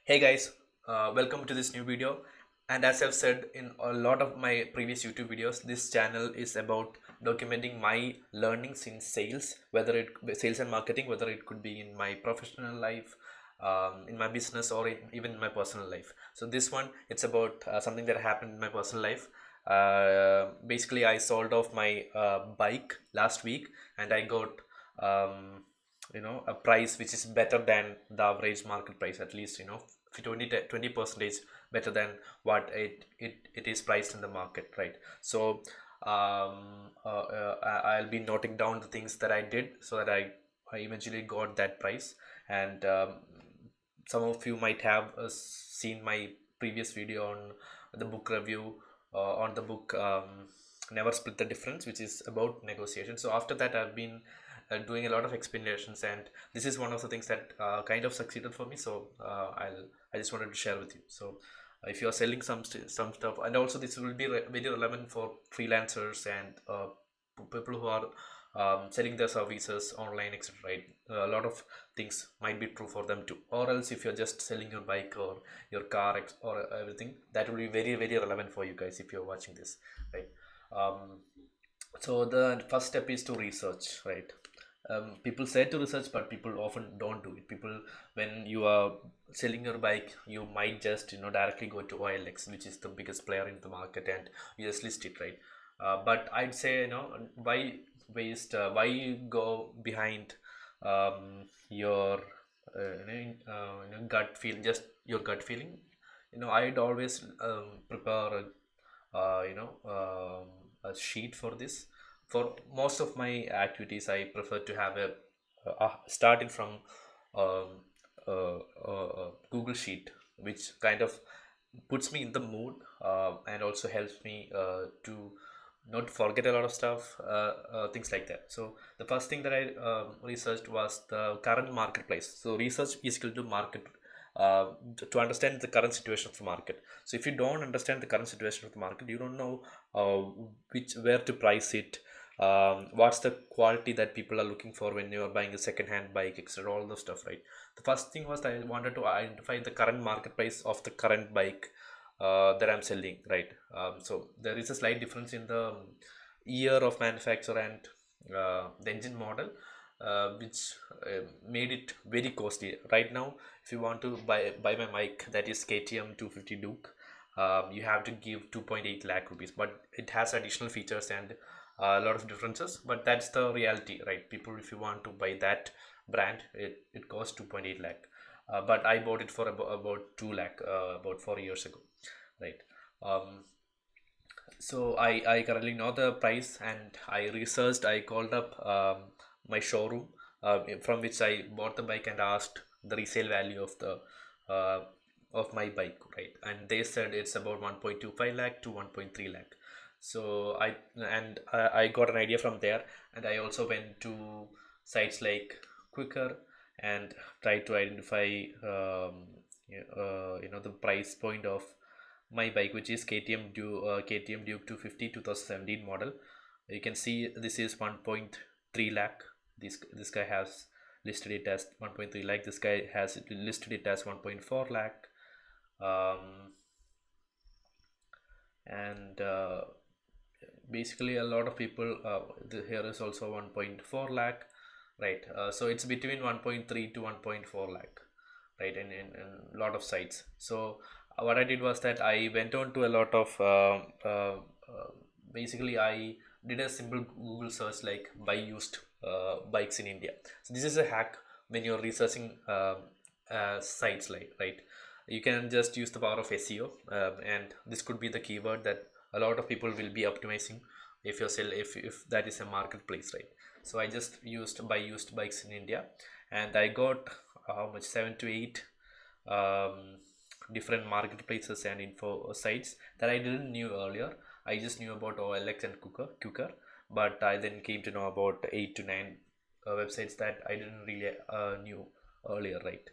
Hey guys, welcome to this new video. And as I've said in a lot of my previous YouTube videos, this channel is about documenting my learnings in sales, whether it sales and marketing, whether it could be in my professional life, in my business, or even in my personal life. So this one, it's about something that happened in my personal life. Basically, I sold off my bike last week, and I got um, a price which is better than the average market price, at least 20 percentage better than what it is priced in the market, right? So I'll be noting down the things that I did so that I eventually got that price. And some of you might have seen my previous video on the book review on the book Never Split the Difference, which is about negotiation. So after that, I've been doing a lot of explanations, and this is one of the things that kind of succeeded for me. So I just wanted to share with you. So if you are selling some stuff, and also this will be very relevant for freelancers and people who are selling their services online, etc. Right? A lot of things might be true for them too. Or else, if you're just selling your bike or your car or everything, that will be very relevant for you guys if you're watching this, right? Um, so the first step is to research, right? People say to research, but people often don't do it. People, when you are selling your bike, you might just directly go to OLX, which is the biggest player in the market, and you just list it, right? But I'd say, why waste? Why go behind your gut feel, just your gut feeling? I'd always prepare a sheet for this. For most of my activities, I prefer to have starting from um, Google Sheet, which kind of puts me in the mood, and also helps me to not forget a lot of stuff, things like that. So the first thing that I researched was the current marketplace. So research is equal to market, to understand the current situation of the market. So if you don't understand the current situation of the market, you don't know which where to price it, what's the quality that people are looking for when you're buying a second-hand bike, etc. All the stuff, right? The first thing was that I wanted to identify the current market price of the current bike that I'm selling, right? So there is a slight difference in the year of manufacture and the engine model, which made it very costly. Right now, if you want to buy my mic, that is KTM 250 Duke, you have to give 2.8 lakh rupees, but it has additional features and a lot of differences. But that's the reality, right? People, if you want to buy that brand, it costs 2.8 lakh. But I bought it for about 2 lakh about 4 years ago, right? um, so I currently know the price, and I researched. I called up my showroom from which I bought the bike, and asked the resale value of the uh, of my bike, right? And they said it's about 1.25 lakh to 1.3 lakh. So I got an idea from there, and I also went to sites like Quicker and tried to identify the price point of my bike, which is KTM Duke 250 2017 model. You can see this is 1.3 lakh. This guy has listed it as 1.3 lakh. This guy has listed it as 1.4 lakh. um, and basically a lot of people, here is also 1.4 lakh, right? So it's between 1.3 to 1.4 lakh, right? In a lot of sites. So what I did was that I went on to a lot of basically I did a simple Google search like buy used bikes in India. So this is a hack when you're researching sites, like, right? You can just use the power of SEO, and this could be the keyword that a lot of people will be optimizing if you sell, if that is a marketplace, right? So I just used buy used bikes in India, and I got how much, 7 to 8 um, different marketplaces and info sites that I didn't knew earlier. I just knew about OLX and Quicker, but I then came to know about 8 to 9 websites that I didn't really knew earlier, right?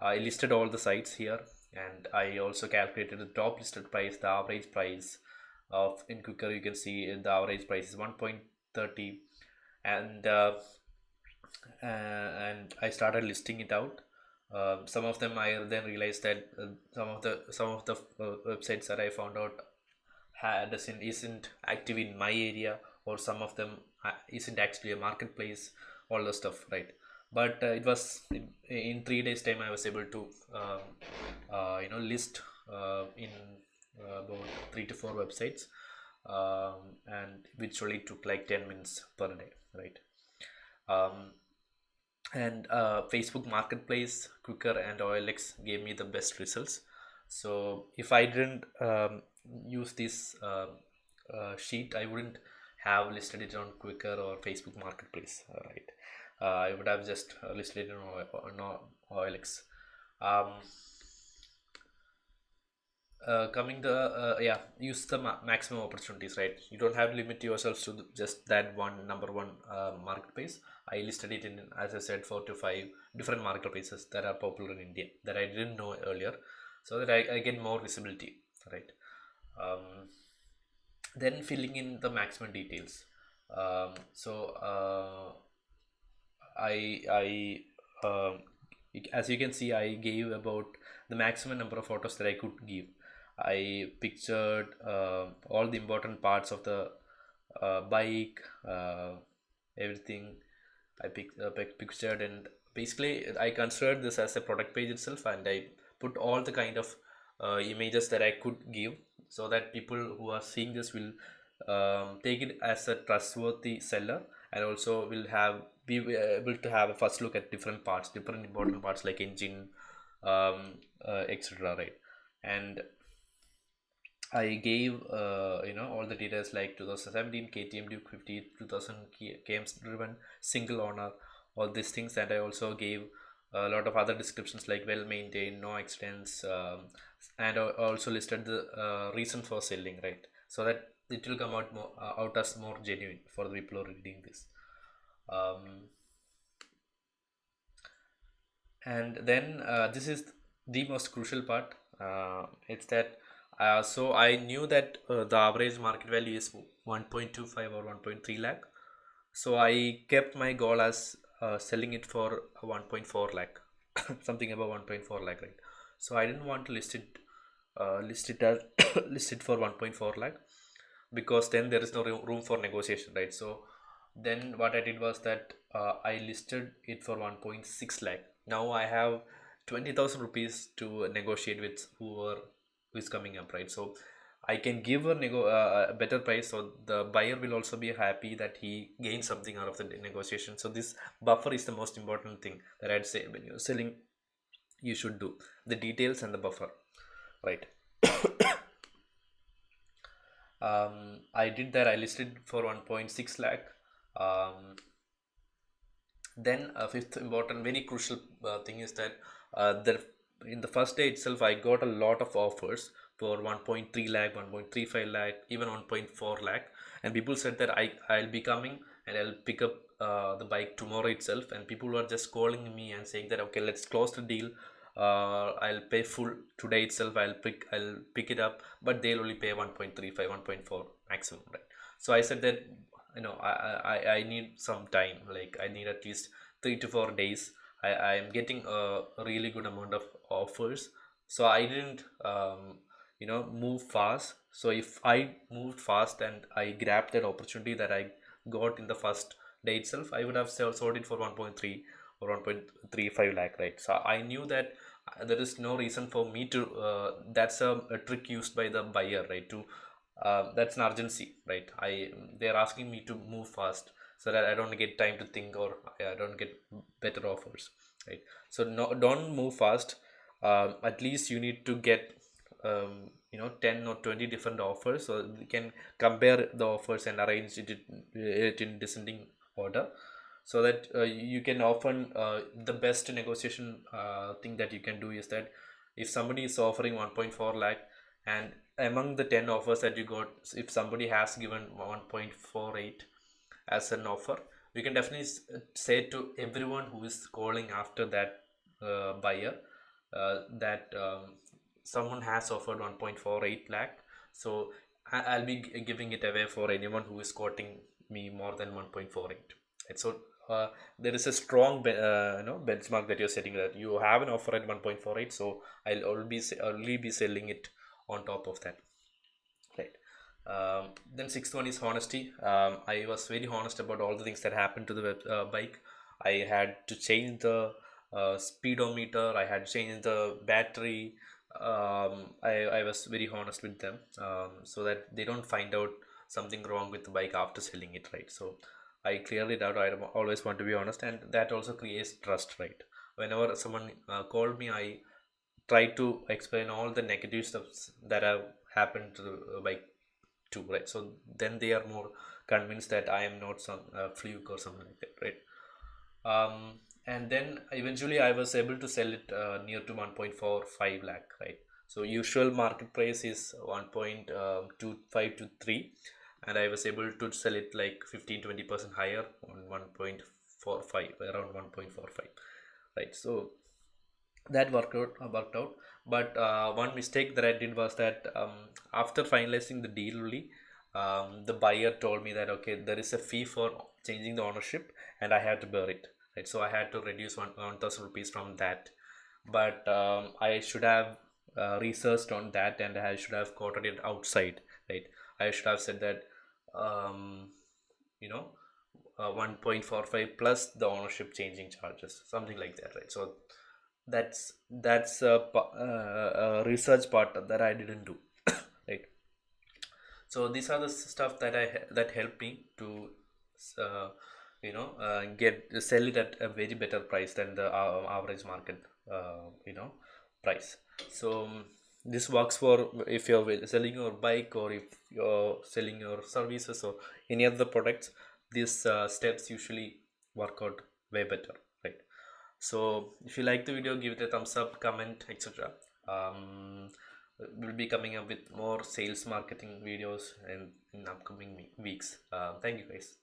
I listed all the sites here, and I also calculated the top listed price, the average price of in Quicker. You can see the average price is 1.30, and I started listing it out. Some of them I then realized that some of the websites that I found out had isn't active in my area, or some of them isn't actually a marketplace, all the stuff, right? But it was in 3 days time I was able to list in about 3 to 4 websites, and which only took like 10 minutes per day, right? um, and Facebook Marketplace, Quicker, and OLX gave me the best results. So if I didn't use this sheet, I wouldn't have listed it on Quicker or Facebook Marketplace, right? I would have just listed it on OLX. Um, Coming the yeah, use the maximum opportunities, right? You don't have to limit yourselves to just that one number one marketplace. I listed it in, as I said, 4 to 5 different marketplaces that are popular in India that I didn't know earlier, so that I get more visibility, right? um, then filling in the maximum details. I as you can see, I gave about the maximum number of photos that I could give. I pictured all the important parts of the bike, everything. Pictured, and basically I considered this as a product page itself, and I put all the kind of images that I could give, so that people who are seeing this will take it as a trustworthy seller, and also will have be able to have a first look at different parts, different important parts like engine, etc., right? And I gave all the details like 2017 KTM Duke 50, 2000 KMs driven, single owner, all these things, and I also gave a lot of other descriptions like well maintained, no accidents, and I also listed the reason for selling, right? So that it will come out more out as more genuine for the people who are reading this. Um, and then this is the most crucial part. It's that so I knew that the average market value is 1.25 or 1.3 lakh. So I kept my goal as selling it for 1.4 lakh, something above 1.4 lakh, right? So I didn't want to list it as list it for 1.4 lakh, because then there is no room for negotiation, right? So then what I did was that I listed it for 1.6 lakh. Now I have 20,000 rupees to negotiate with who is coming up, right? So I can give a better price, so the buyer will also be happy that he gains something out of the negotiation. So this buffer is the most important thing that I'd say when you're selling. You should do the details and the buffer, right? I did that. I listed for 1.6 lakh. um, then a fifth important, very crucial thing is that in the first day itself, I got a lot of offers for 1.3 lakh, 1.35 lakh, even 1.4 lakh. And people said that I'll be coming and I'll pick up the bike tomorrow itself. And people were just calling me and saying that, okay, let's close the deal. I'll pay full today itself. I'll pick it up, but they'll only pay 1.35, 1.4 maximum, right? So I said that, I need some time, like I need at least 3 to 4 days. I am getting a really good amount of offers, so I didn't move fast. So if I moved fast and I grabbed that opportunity that I got in the first day itself, I would have sold it for 1.3 or 1.35 lakh, right? So I knew that there is no reason for me to that's a trick used by the buyer, right? To That's an urgency, right? They're asking me to move fast so that I don't get time to think, or I don't get better offers, right? So no, don't move fast. At least you need to get 10 or 20 different offers, so we can compare the offers and arrange it in descending order, so that you can often the best negotiation thing that you can do is that if somebody is offering 1.4 lakh, and among the 10 offers that you got, if somebody has given 1.48 as an offer, we can definitely say to everyone who is calling after that buyer that someone has offered 1.48 lakh. So I'll be giving it away for anyone who is quoting me more than 1.48. And so there is a strong benchmark that you're setting, that you have an offer at 1.48, so I'll only be selling it on top of that, right? Then sixth one is honesty. I was very honest about all the things that happened to the bike. I had to change the speedometer. I had to change the battery. I was very honest with them, so that they don't find out something wrong with the bike after selling it, right? So I clearly doubt. I always want to be honest, and that also creates trust, right? Whenever someone called me, I try to explain all the negative stuff that have happened to the bike too, right? So then they are more convinced that I am not some fluke or something like that, right? And then eventually I was able to sell it near to 1.45 lakh, right? So usual market price is 1.25 to 3, and I was able to sell it like 15-20% higher on 1.45, around 1.45, right? So that worked out. But one mistake that I did was that, after finalizing the deal only, the buyer told me that, okay, there is a fee for changing the ownership, and I had to bear it, right? So I had to reduce 1,000 rupees from that. But I should have researched on that, and I should have quoted it outside, right? I should have said that, um, you know 1.45 plus the ownership changing charges, something like that, right? So that's a research part that I didn't do, right? So these are the stuff that that helped me to uh, get sell it at a very better price than the average market price. So this works for if you're selling your bike, or if you're selling your services or any other products. These steps usually work out way better, right? So if you like the video, give it a thumbs up, comment, etc. We'll be coming up with more sales marketing videos in upcoming weeks. Thank you guys.